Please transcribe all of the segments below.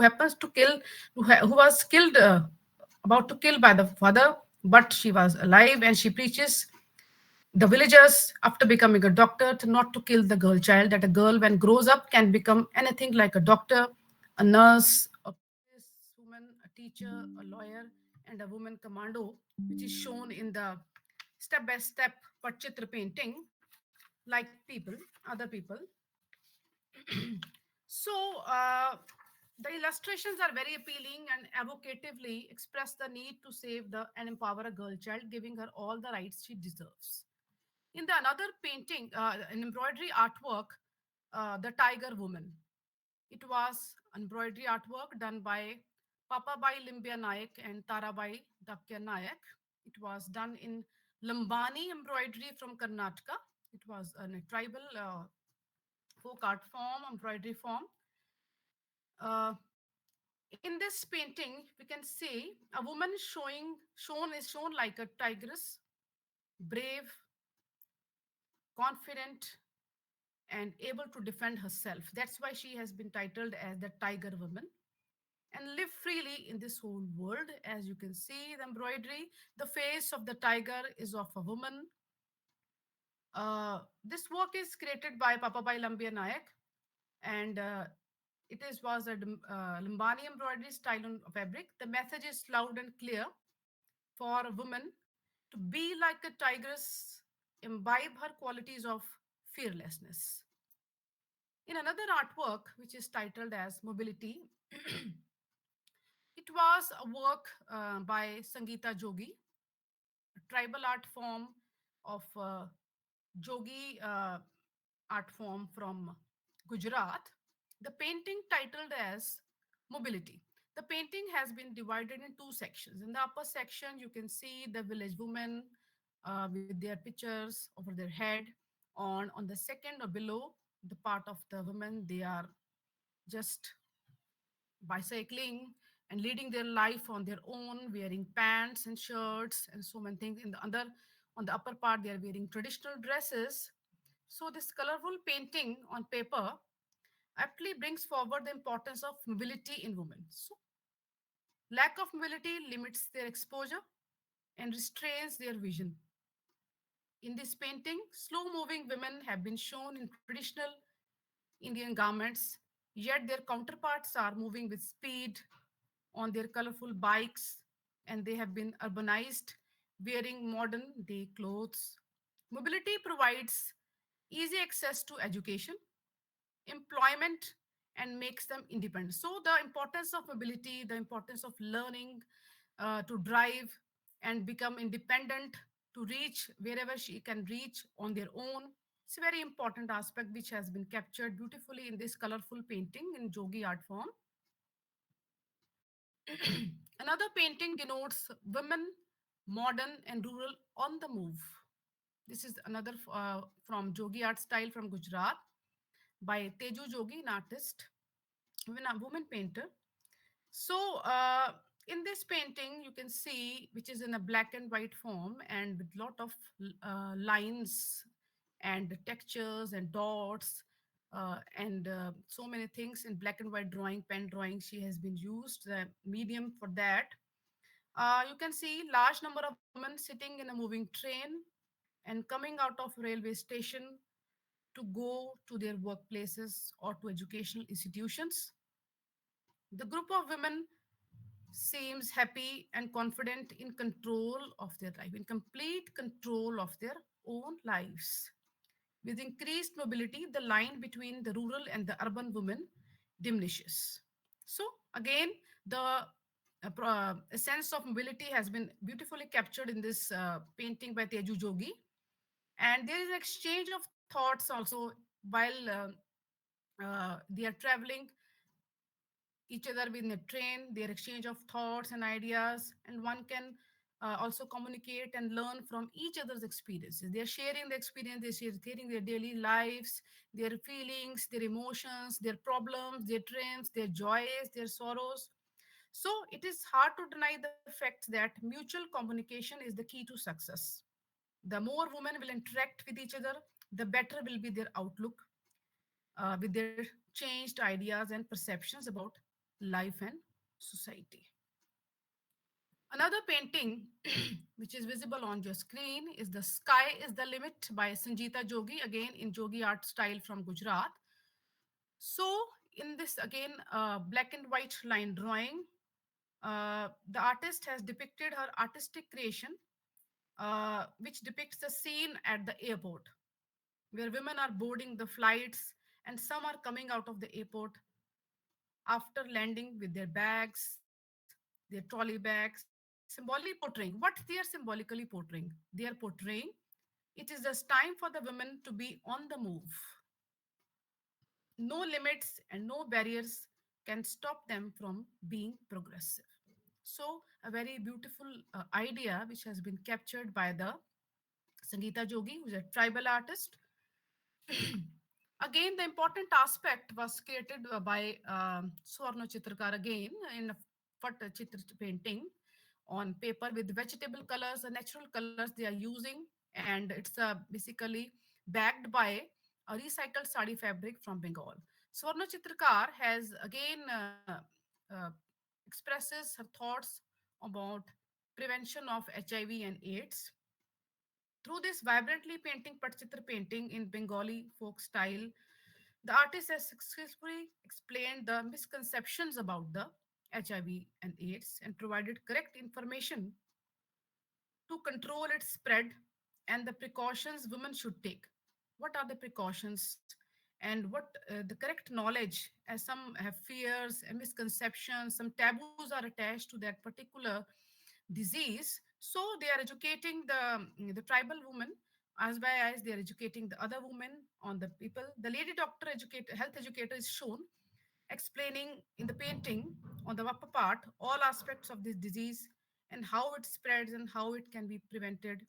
happens to kill, who was killed, about to kill by the father, but she was alive, and she preaches the villagers after becoming a doctor to not to kill the girl child, that a girl when grows up can become anything like a doctor, a nurse, a police woman, a teacher, a lawyer, and a woman commando, which is shown in the step by step Pachitra painting, like people, other people. So, the illustrations are very appealing and evocatively express the need to save the and empower a girl child, giving her all the rights she deserves. In the another painting, an embroidery artwork, the Tiger Woman. It was embroidery artwork done by Papabai Limbia Nayak and Tarabai Dakya Nayak. It was done in Lambani embroidery from Karnataka. It was a tribal folk art form, embroidery form. Uh, in this painting, we can see a woman shown is shown like a tigress, brave, confident, and able to defend herself. That's why she has been titled as the Tiger Woman and live freely in this whole world. As you can see, the embroidery, the face of the tiger is of a woman. This work is created by Papabai Lambia Nayak, and it is was a Lambani embroidery style on fabric. The message is loud and clear for a woman to be like a tigress, imbibe her qualities of fearlessness. In another artwork, which is titled as Mobility, it was a work by Sangeeta Jogi, a tribal art form of Jogi art form from Gujarat. The painting titled as Mobility. The painting has been divided in two sections. In the upper section, you can see the village women with their pictures over their head. On the second or below the part of the women, they are just bicycling and leading their life on their own, wearing pants and shirts and so many things. In the other, on the upper part, they are wearing traditional dresses. So this colorful painting on paper aptly brings forward the importance of mobility in women. So lack of mobility limits their exposure and restrains their vision. In this painting, slow moving women have been shown in traditional Indian garments, yet their counterparts are moving with speed on their colorful bikes, and they have been urbanized, wearing modern day clothes. Mobility provides easy access to education, employment, and makes them independent. So, the importance of mobility, the importance of learning to drive and become independent, to reach wherever she can reach on their own. It's a very important aspect which has been captured beautifully in this colorful painting in Jogi art form. Another painting denotes women, modern and rural on the move. This is another from Jogi art style from Gujarat by Teju Jogi, an artist, a woman painter. So, in this painting, you can see which is in a black and white form and with lot of lines and textures and dots and so many things in black and white drawing, pen drawing. She has been used the medium for that. You can see large number of women sitting in a moving train and coming out of railway station to go to their workplaces or to educational institutions. The group of women seems happy and confident in control of their life, in complete control of their own lives. With increased mobility, the line between the rural and the urban women diminishes. So, again, the essence of mobility has been beautifully captured in this painting by Teju Jogi. And there is an exchange of thoughts also while they are traveling each other within a train, their exchange of thoughts and ideas, and one can also communicate and learn from each other's experiences. They're sharing the experience, they're sharing their daily lives, their feelings, their emotions, their problems, their dreams, their joys, their sorrows. So it is hard to deny the fact that mutual communication is the key to success. The more women will interact with each other, the better will be their outlook with their changed ideas and perceptions about life and society. Another painting which is visible on your screen is The Sky is the Limit by Sangeeta Jogi, again in Jogi art style from Gujarat. So, in this again black and white line drawing, the artist has depicted her artistic creation, which depicts the scene at the airport where women are boarding the flights and some are coming out of the airport after landing with their bags, their trolley bags, symbolically portraying what they are symbolically portraying. They are portraying it is just time for the women to be on the move. No limits and no barriers can stop them from being progressive. So, a very beautiful idea which has been captured by the Sangeeta Jogi, who is a tribal artist. Again, the important aspect was created by Swarno Chitrkar again in a Fat Chitra painting on paper with vegetable colors, the natural colors they are using, and it's basically backed by a recycled sari fabric from Bengal. Swarno Chitrkar has again uh, expresses her thoughts about prevention of HIV and AIDS through this vibrantly painting Patchitra painting in Bengali folk style. The artist has successfully explained the misconceptions about the HIV and AIDS and provided correct information to control its spread and the precautions women should take. What are the precautions and what the correct knowledge, as some have fears and misconceptions, some taboos are attached to that particular disease. So they are educating the tribal woman as well as they are educating the other women on the people. The lady doctor educator, health educator is shown explaining in the painting on the upper part all aspects of this disease and how it spreads and how it can be prevented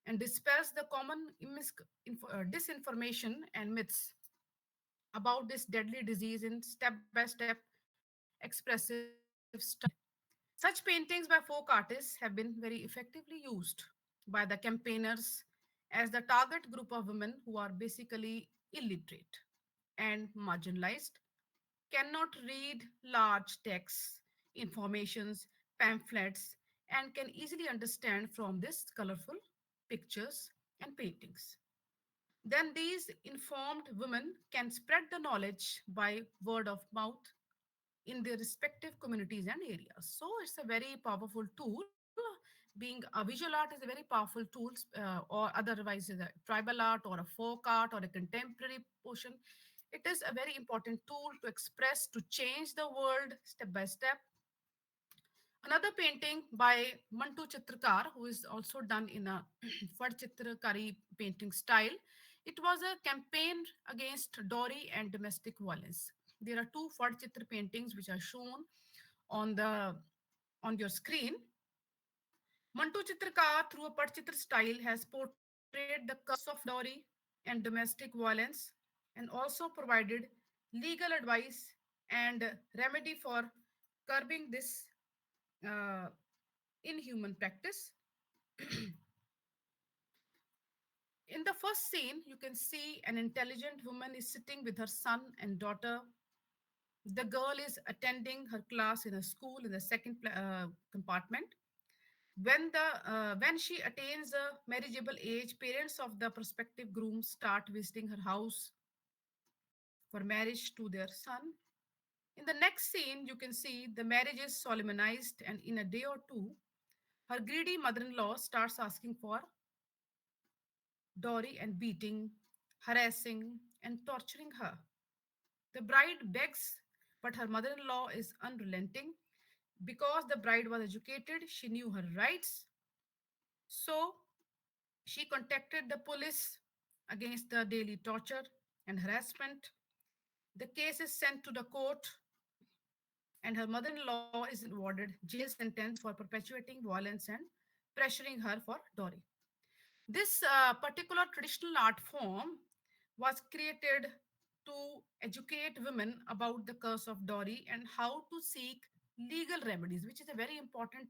and dispels the common disinformation and myths about this deadly disease in step-by-step expressive style. Such paintings by folk artists have been very effectively used by the campaigners as the target group of women who are basically illiterate and marginalized, cannot read large texts, informations, pamphlets, and can easily understand from this colorful pictures and paintings. Then these informed women can spread the knowledge by word of mouth in their respective communities and areas. So it's a very powerful tool. Being a visual art is a very powerful tool, or otherwise is a tribal art or a folk art or a contemporary portion. It is a very important tool to express, to change the world step by step. Another painting by Mantu Chitrakar, who is also done in a Fad Chitrakari painting style. It was a campaign against dowry and domestic violence. There are two Fad Chitra paintings which are shown on the on your screen. Mantu Chitrakar, through a Patchitra style, has portrayed the curse of dowry and domestic violence and also provided legal advice and remedy for curbing this uh, inhuman practice. In the first scene, you can see an intelligent woman is sitting with her son and daughter. The girl is attending her class in a school in the second compartment. When she attains a marriageable age, parents of the prospective groom start visiting her house for marriage to their son. In the next scene, you can see the marriage is solemnized, and in a day or two, her greedy mother-in-law starts asking for dowry and beating, harassing, and torturing her. The bride begs, but her mother-in-law is unrelenting. Because the bride was educated, she knew her rights. So she contacted the police against the daily torture and harassment. The case is sent to the court, and her mother in law is awarded jail sentence for perpetuating violence and pressuring her for dowry. This particular traditional art form was created to educate women about the curse of dowry and how to seek legal remedies, which is a very important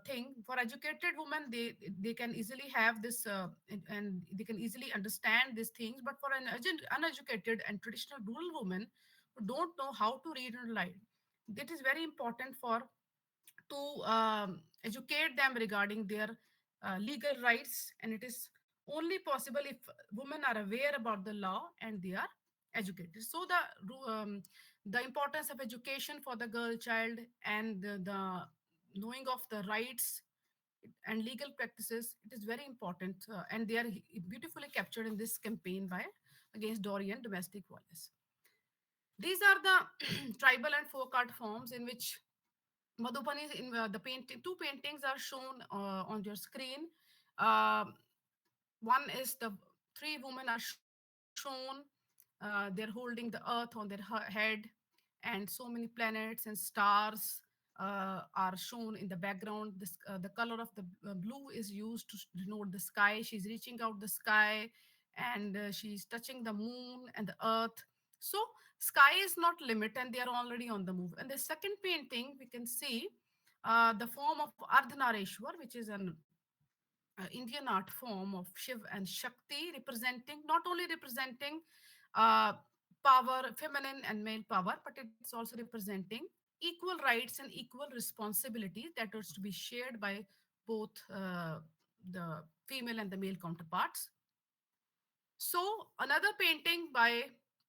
thing for educated women. They can easily have this and they can easily understand these things. But for an uneducated and traditional rural woman who don't know how to read and write, It is very important for to educate them regarding their legal rights, and it is only possible if women are aware about the law and they are educated. So the importance of education for the girl child and the knowing of the rights and legal practices, it is very important, and they are beautifully captured in this campaign by against Dorian domestic violence. These are the tribal and folk art forms in which Madhubani, in the painting, two paintings are shown on your screen. Uh, One is the three women are shown. They're holding the earth on their head, and so many planets and stars are shown in the background. The color of the blue is used to denote the sky. She's reaching out the sky, and she's touching the moon and the earth. So sky is not limit, and they are already on the move. And the second painting, we can see the form of Ardhanareshwar, which is an Indian art form of Shiv and Shakti, representing not only representing uh, power, feminine and male power, but it's also representing equal rights and equal responsibilities that is to be shared by both the female and the male counterparts. So another painting by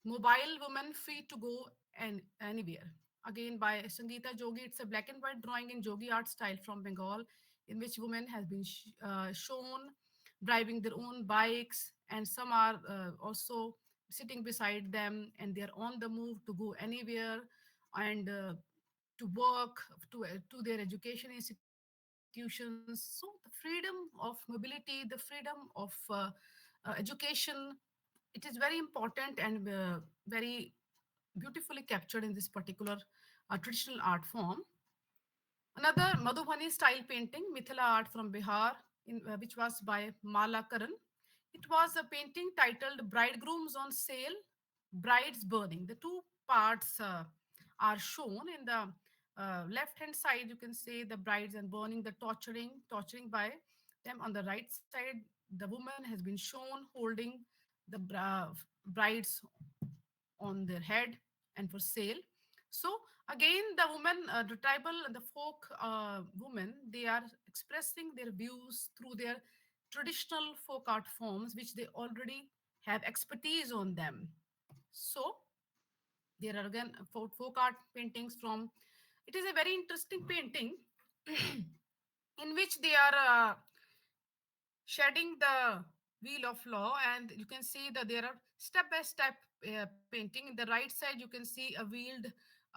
Mobile Woman Free to Go and Anywhere. Again by Sangeeta Jogi. It's a black and white drawing in Jogi art style from Bengal, in which women has been shown driving their own bikes, and some are also sitting beside them, and they are on the move to go anywhere, and to work, to their education institutions. So the freedom of mobility, the freedom of education, it is very important and very beautifully captured in this particular traditional art form. Another Madhubani style painting, Mithila art from Bihar, which was by Mala Karan. It was a painting titled Bridegrooms on Sale, Brides Burning. The two parts are shown in the left hand side. You can see the brides and burning, the torturing by them. On the right side, the woman has been shown holding the brides on their head and for sale. So again, the women, the tribal and the folk women, they are expressing their views through their traditional folk art forms, which they already have expertise on them. So there are again folk art paintings from. It is a very interesting painting in which they are shedding the wheel of law, and you can see that there are step by step painting. In the right side you can see a wheeled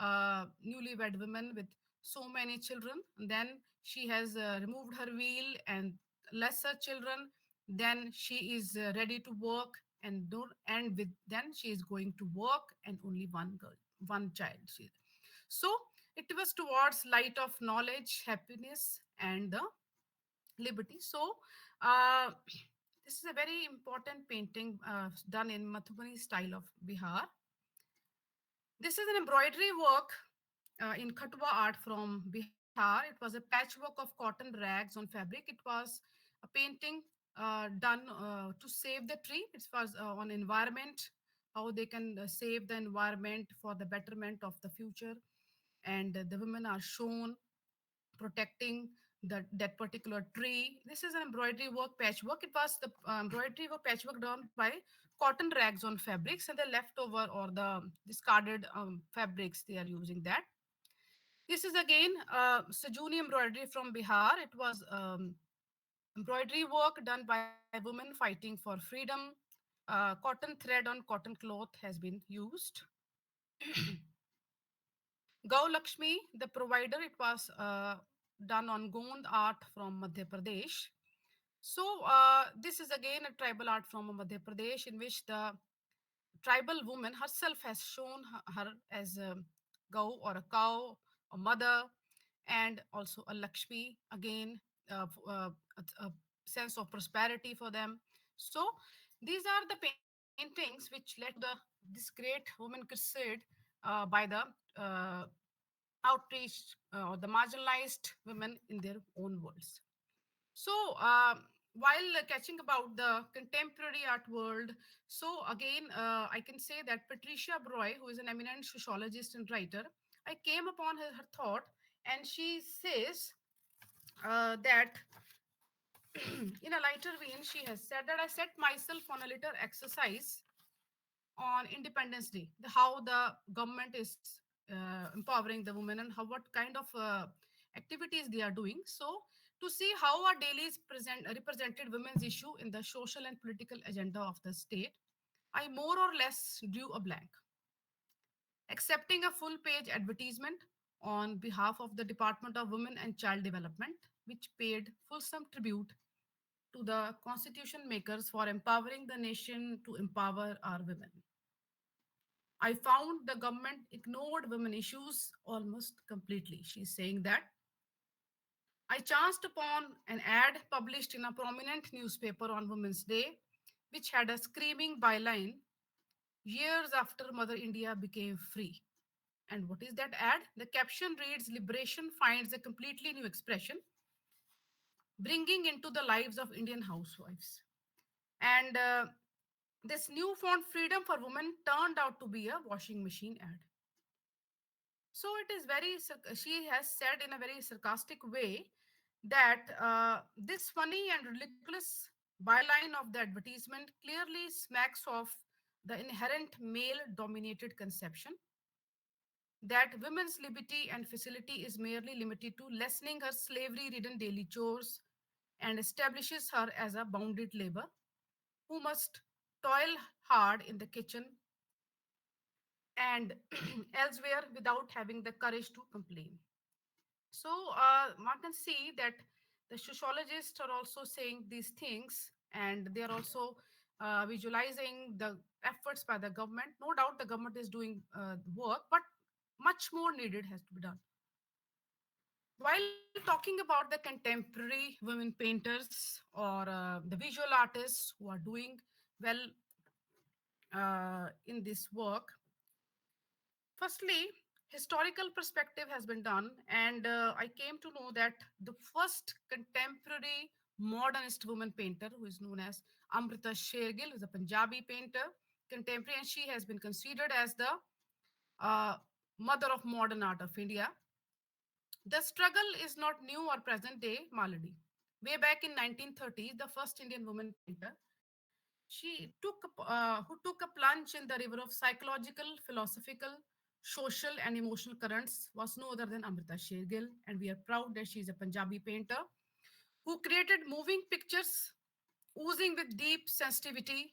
newlywed woman with so many children, and then she has removed her wheel and lesser children, then she is ready to work, and and with then she is going to work, and only one girl, one child so it was towards light of knowledge, happiness, and the liberty. So, uh, this is a very important painting done in Madhubani style of Bihar. This is an embroidery work in Khatwa art from Bihar. It was a patchwork of cotton rags on fabric. It was a painting done to save the tree. It was on environment, how they can save the environment for the betterment of the future. And the women are shown protecting that particular tree. This is an embroidery work patchwork. It was the embroidery work patchwork done by cotton rags on fabrics, and the leftover or the discarded fabrics, they are using that. This is again Sajuni embroidery from Bihar. It was embroidery work done by women fighting for freedom. Cotton thread on cotton cloth has been used. Gau Lakshmi, the provider, it was done on Gond art from Madhya Pradesh. So, this is again a tribal art from Madhya Pradesh, in which the tribal woman herself has shown her as a Gau or a cow, a mother, and also a Lakshmi, again, a sense of prosperity for them. So, these are the paintings which led to this great woman crusade by the uh, outreached or the marginalized women in their own worlds. So, while catching about the contemporary art world, so again, I can say that Patricia Broy, who is an eminent sociologist and writer, I came upon her thought, and she says that in a lighter vein, she has said that I set myself on a little exercise on Independence Day, how the government is empowering the women and how what kind of activities they are doing. So to see how our daily is represented women's issue in the social and political agenda of the state, I more or less drew a blank, accepting a full page advertisement on behalf of the Department of Women and Child Development, which paid fulsome tribute to the constitution makers for empowering the nation to empower our women. I found the government ignored women issues almost completely. She's saying that I chanced upon an ad published in a prominent newspaper on Women's Day, which had a screaming byline, years after Mother India became free. And what is that ad? The caption reads, Liberation finds a completely new expression, bringing into the lives of Indian housewives. And this newfound freedom for women turned out to be a washing machine ad. So it is very, she has said in a very sarcastic way that this funny and ridiculous byline of the advertisement clearly smacks of the inherent male dominated conception that women's liberty and facility is merely limited to lessening her slavery ridden daily chores and establishes her as a bounded labor who must toil hard in the kitchen and elsewhere without having the courage to complain. So one can see that the sociologists are also saying these things, and they are also visualizing the efforts by the government. No doubt the government is doing work, but much more needed has to be done. While talking about the contemporary women painters or the visual artists who are doing well in this work, firstly, historical perspective has been done, and I came to know that the first contemporary modernist woman painter, who is known as Amrita Shergill, is a Punjabi painter, contemporary, and she has been considered as the uh, mother of modern art of India. The struggle is not new or present day malady. Way back in 1930s, the first Indian woman painter, who took a plunge in the river of psychological, philosophical, social, and emotional currents was no other than Amrita Shergill, and we are proud that she is a Punjabi painter who created moving pictures oozing with deep sensitivity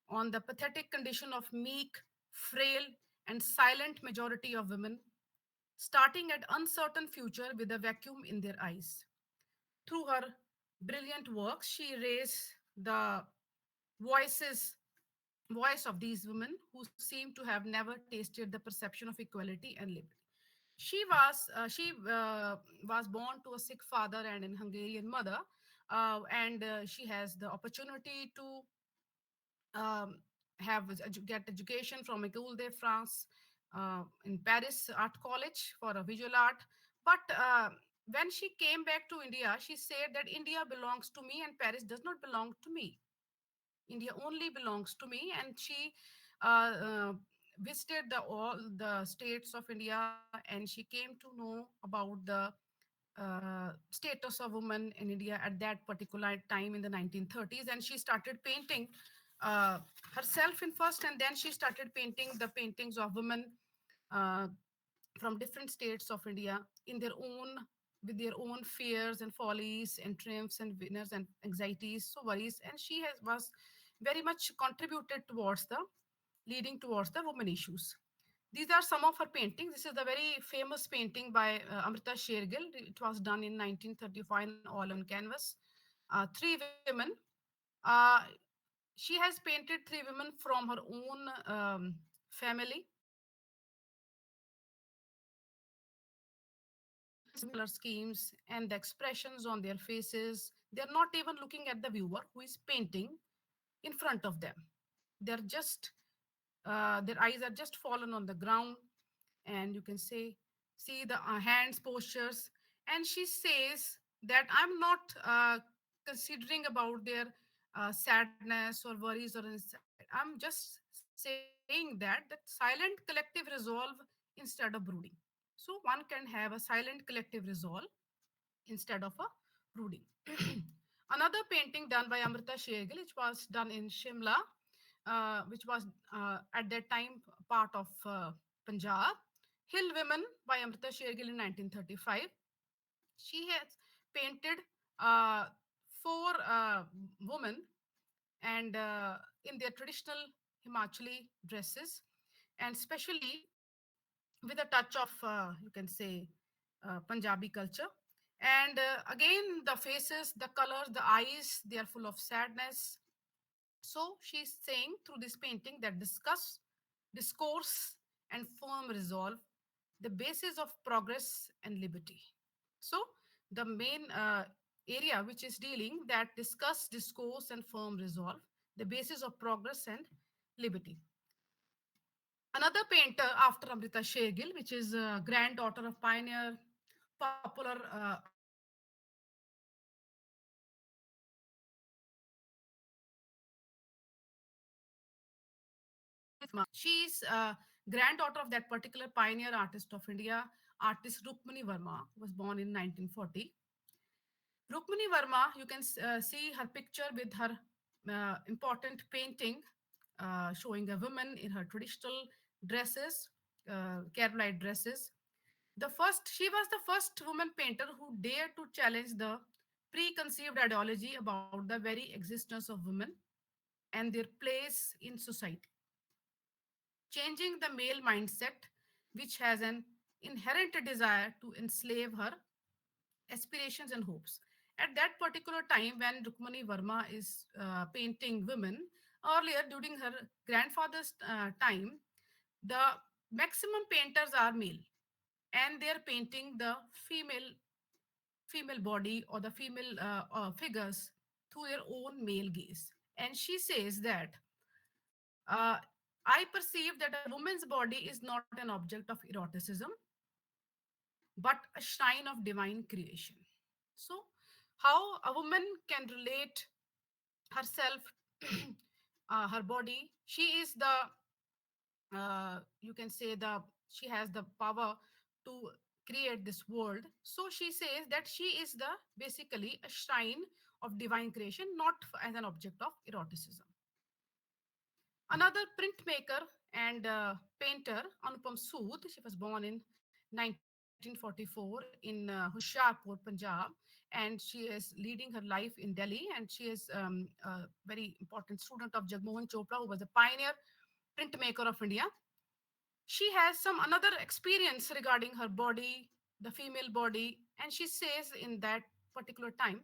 on the pathetic condition of meek, frail, and silent majority of women, starting at uncertain future with a vacuum in their eyes. Through her brilliant works, she raised the voices voice of these women who seem to have never tasted the perception of equality and liberty. She was born to a Sikh father and an Hungarian mother, and she has the opportunity to get education from École de France in Paris Art College for a visual art. But when she came back to India, she said that India belongs to me and Paris does not belong to me. India only belongs to me, and she uh, uh, visited the all the states of India, and she came to know about the status of women in India at that particular time in the 1930s, and she started painting uh, herself in first, and then she started painting the paintings of women uh, from different states of India in their own with their own fears and follies and triumphs and winners and anxieties, so worries, and she has was very much contributed towards the leading towards the women issues. These are some of her paintings. This is the very famous painting by Amrita Shergill. It was done in 1935 all on canvas. Three women. Uh, she has painted three women from her own family. Color schemes and the expressions on their faces. They're not even looking at the viewer who is painting in front of them. They're just their eyes are just fallen on the ground, and you can see the hands postures. And she says that I'm not considering about their sadness or worries or insight. I'm just saying that silent collective resolve instead of brooding. So one can have a silent collective resolve instead of a brooding. Another painting done by Amrita Shergill, which was done in Shimla, which was at that time part of Punjab. Hill Women by Amrita Shergill in 1935. She has painted uh, four women and in their traditional Himachali dresses, and especially with a touch of, you can say, Punjabi culture. And again, the faces, the colors, the eyes, they are full of sadness. So she's saying through this painting that discourse, and firm resolve, the basis of progress and liberty. So the main area which is dealing that discuss, discourse, and firm resolve, the basis of progress and liberty. Another painter after Amrita Shergill, which is granddaughter of pioneer, popular artist of India, Artist Rukmini Verma. She is she's granddaughter of that particular pioneer artist of India, artist Rukmini Verma, who was born in 1940. Rukmini Verma, you can see her picture with her important painting showing a woman in her traditional dresses, Carolite dresses. She was the first woman painter who dared to challenge the preconceived ideology about the very existence of women and their place in society, changing the male mindset, which has an inherent desire to enslave her aspirations and hopes. At that particular time, when Rukmani Verma is painting women, earlier during her grandfather's time, the maximum painters are male, and they are painting the female body or the female figures through their own male gaze. And she says that I perceive that a woman's body is not an object of eroticism, but a shrine of divine creation. So, how a woman can relate herself, her body, she is the, you can say, she has the power to create this world. So, she says that she is the basically a shrine of divine creation, not as an object of eroticism. Another printmaker and painter, Anupam Sood, she was born in 1944 in Hoshiarpur, Punjab, and she is leading her life in Delhi. And she is a very important student of Jagmohan Chopra, who was a pioneer printmaker of India. She has some another experience regarding her body, the female body, and she says in that particular time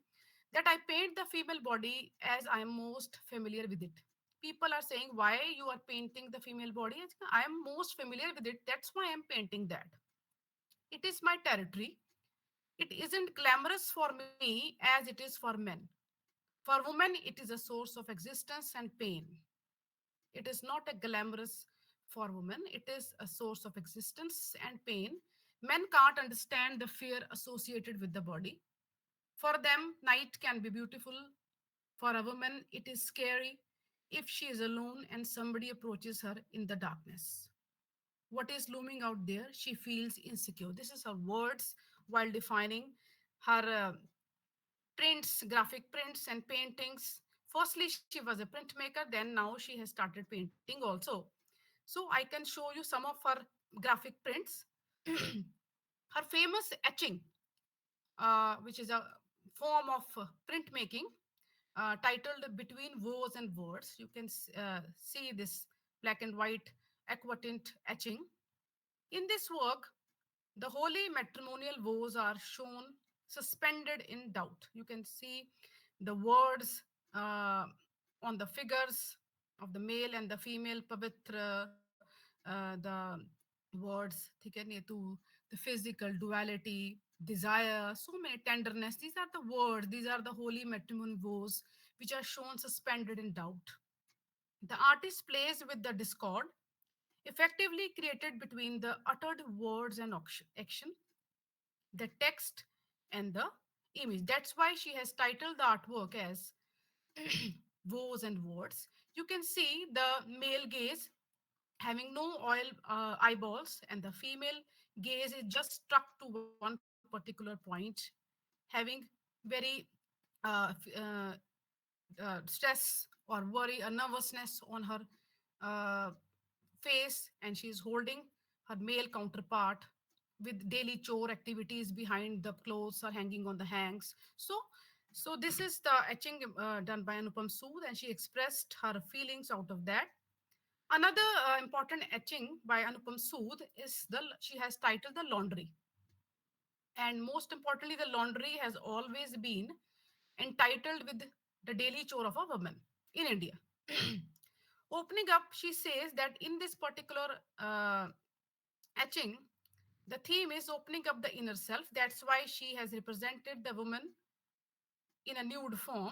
that I paint the female body as I am most familiar with it. People are saying, why you are painting the female body? I am most familiar with it. That's why I'm painting that. It is my territory. It isn't glamorous for me as it is for men. For women, it is a source of existence and pain. It is not a glamorous for women. It is a source of existence and pain. Men can't understand the fear associated with the body. For them, night can be beautiful. For a woman, it is scary if she is alone and somebody approaches her in the darkness. What is looming out there? She feels insecure. This is her words while defining her prints, graphic prints, and paintings. Firstly, she was a printmaker, then now she has started painting also. So I can show you some of her graphic prints. Her famous etching, which is a form of printmaking, titled Between Woes and Words. You can see this black and white aquatint etching. In this work, the holy matrimonial vows are shown suspended in doubt. You can see the words on the figures of the male and the female, pavitra, the words, theek hai, netu, the physical duality, desire, so many tenderness. These are the words, these are the holy matrimonial vows which are shown suspended in doubt. The artist plays with the discord effectively created between the uttered words and action, the text and the image. That's why she has titled the artwork as Vows and Words. You can see the male gaze having no oil eyeballs, and the female gaze is just stuck to one particular point, having very stress or worry, a nervousness on her uh, face, and she is holding her male counterpart with daily chore activities behind the clothes or hanging on the hangs. So this is the etching done by Anupam Sood, and she expressed her feelings out of that. Another important etching by Anupam Sood is the she has titled the laundry, and most importantly, the laundry has always been entitled with the daily chore of a woman in India. Opening up, she says that in this particular etching, the theme is opening up the inner self. That's why she has represented the woman in a nude form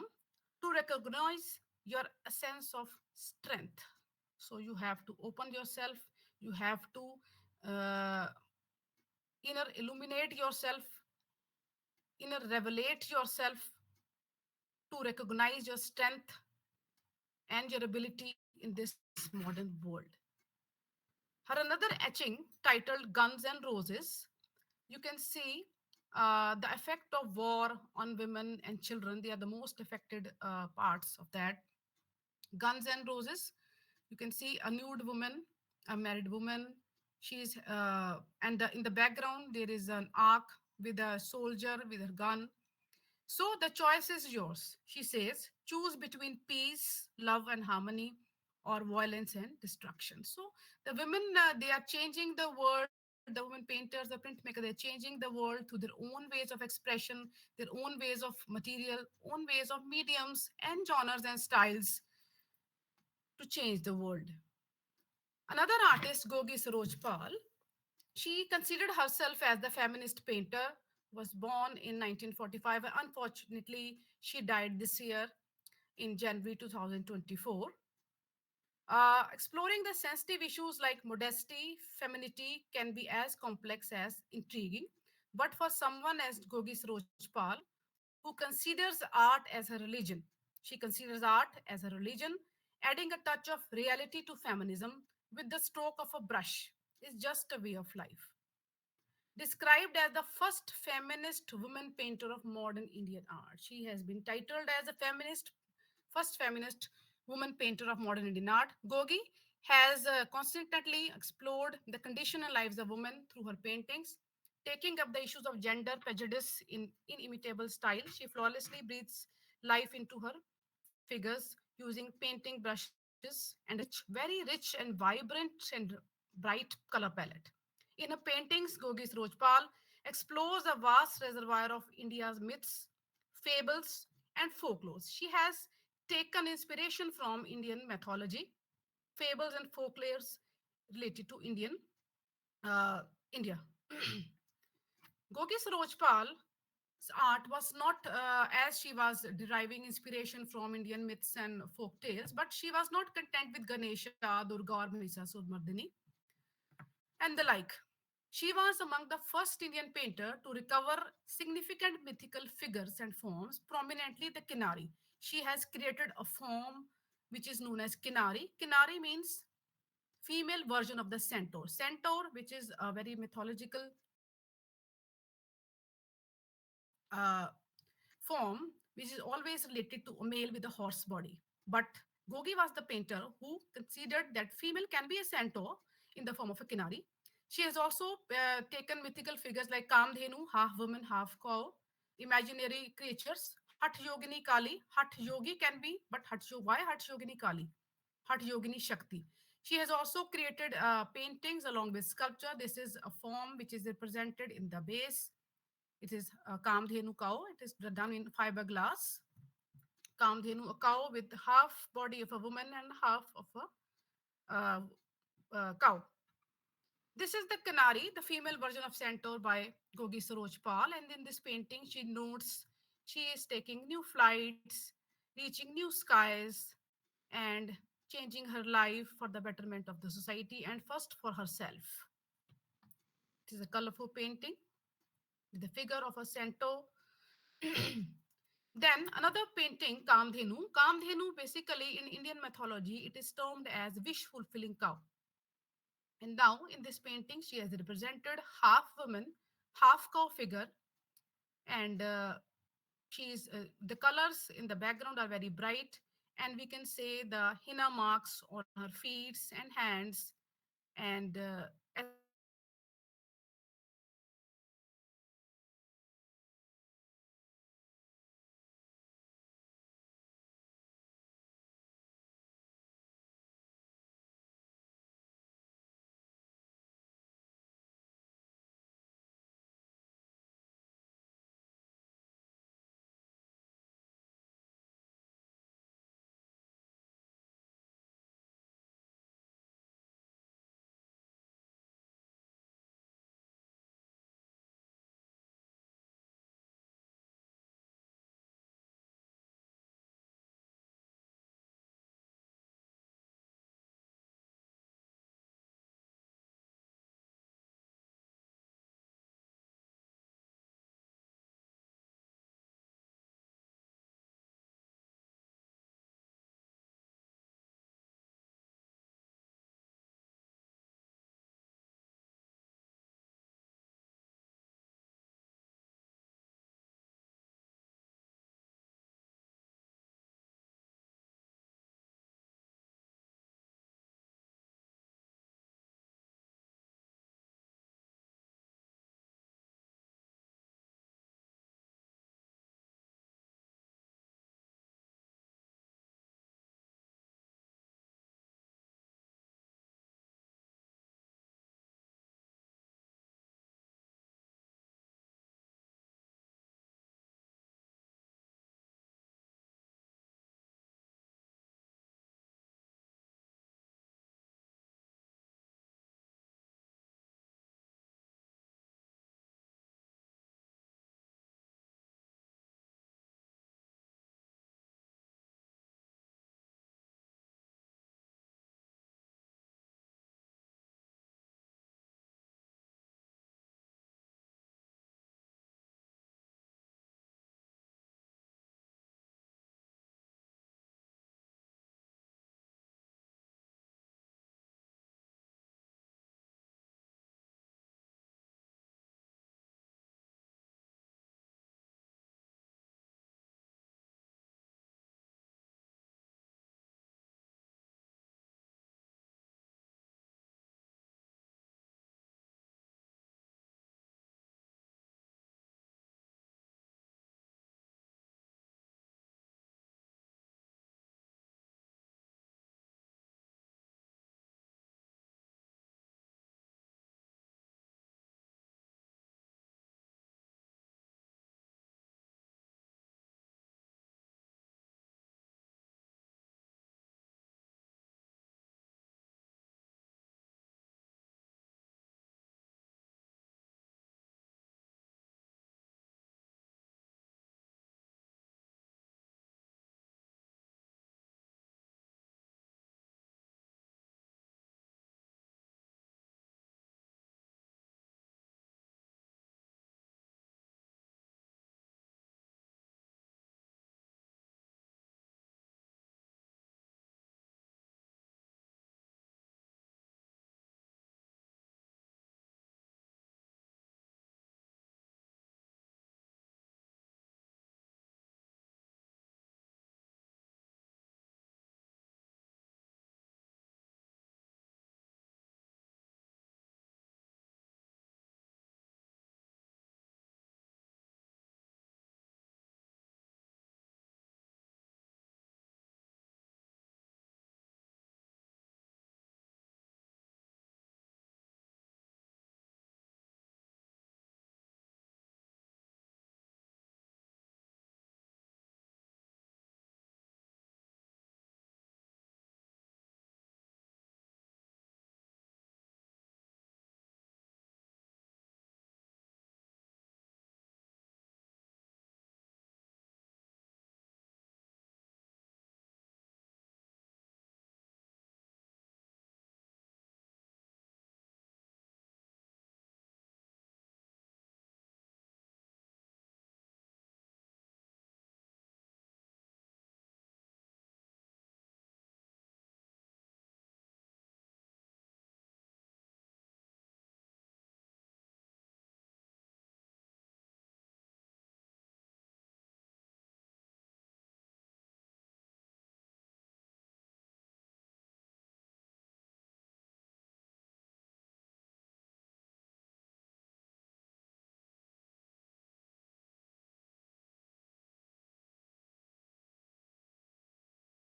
to recognize your sense of strength. So you have to open yourself, you have to uh, inner illuminate yourself, inner revelate yourself to recognize your strength and your ability in this modern world. Her another etching titled Guns and Roses, you can see the effect of war on women and children. They are the most affected parts of that. Guns and Roses, you can see a nude woman, a married woman. She's and in the background there is an ark with a soldier with a gun. So the choice is yours, she says. Choose between peace, love, and harmony, or violence and destruction. So the women, they are changing the world. The women painters, the printmaker, they're changing the world through their own ways of expression, their own ways of material, own ways of mediums and genres and styles to change the world. Another artist, Gogi Sarojpal, she considered herself as the feminist painter, was born in 1945. Unfortunately, she died this year in January 2024. Exploring the sensitive issues like modesty, femininity can be as complex as intriguing. But for someone as Gogi Sarojpal, who considers art as a religion, she considers art as a religion, adding a touch of reality to feminism with the stroke of a brush is just a way of life. Described as the first feminist woman painter of modern Indian art. She has been titled as a first feminist woman painter of modern Indian art. Gogi has constantly explored the condition and lives of women through her paintings, taking up the issues of gender prejudice in inimitable style. She flawlessly breathes life into her figures using painting brushes and a very rich and vibrant and bright color palette. In her paintings, Gogis Rojpal explores a vast reservoir of India's myths, fables, and folklores. She has taken inspiration from Indian mythology, fables, and folklores related to India. Gogis Rojpal's art was not as she was deriving inspiration from Indian myths and folk tales, but she was not content with Ganesha, Durga, or Mahishasur and the like. She was among the first Indian painter to recover significant mythical figures and forms, prominently the Kinari. She has created a form which is known as Kinari. Kinari means female version of the centaur. Centaur, which is a very mythological form, which is always related to a male with a horse body. But Gogi was the painter who considered that female can be a centaur in the form of a Kinari. She has also taken mythical figures like Kamdhenu, half woman, half cow, imaginary creatures, Hat Yogini Kali. Hat Yogi can be, but why Hat Yogini Kali? Hat Yogini Shakti. She has also created paintings along with sculpture. This is a form which is represented in the base. It is a Kamdhenu cow. It is done in fiberglass. Kamdhenu, a cow with half body of a woman and half of a cow. This is the Kanari, the female version of Centaur by Gogi Sarojpal. And in this painting, she notes she is taking new flights, reaching new skies, and changing her life for the betterment of the society and first for herself. It is a colorful painting with the figure of a centaur. Then another painting, Kamdhenu. Kamdhenu, basically in Indian mythology, it is termed as wish fulfilling cow. And now in this painting, she has represented half woman, half cow figure, and she's the colors in the background are very bright, and we can say the henna marks on her feet and hands, and